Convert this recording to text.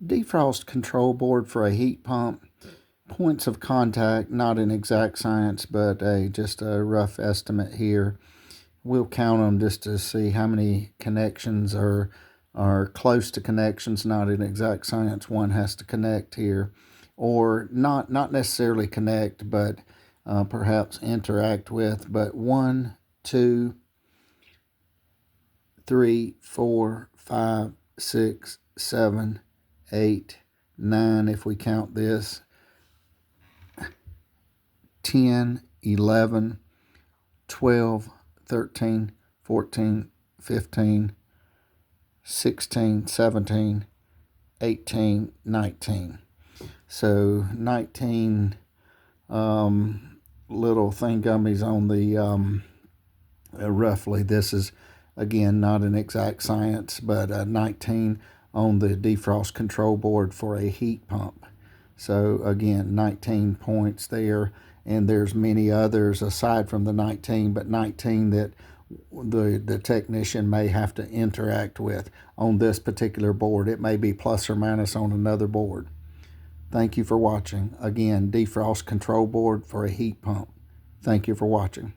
Defrost control board for a heat pump. Points of contact, not an exact science, but just a rough estimate here. We'll count them just to see how many connections are close to connections, not an exact science. One has to connect here, or not necessarily connect, but perhaps interact with. But 1, 2, 3, 4, 5, 6, 7, 8, 9, if we count this, 10, 11, 12, 13, 14, 15, 16, 17, 18, 19. So 19 little thingammies on the roughly. This is, again, not an exact science, but 19 on the defrost control board for a heat pump. So again, 19 points there, and there's many others aside from the 19, but 19 that the technician may have to interact with on this particular board. It may be plus or minus on another board. Thank you for watching. Again, defrost control board for a heat pump. Thank you for watching.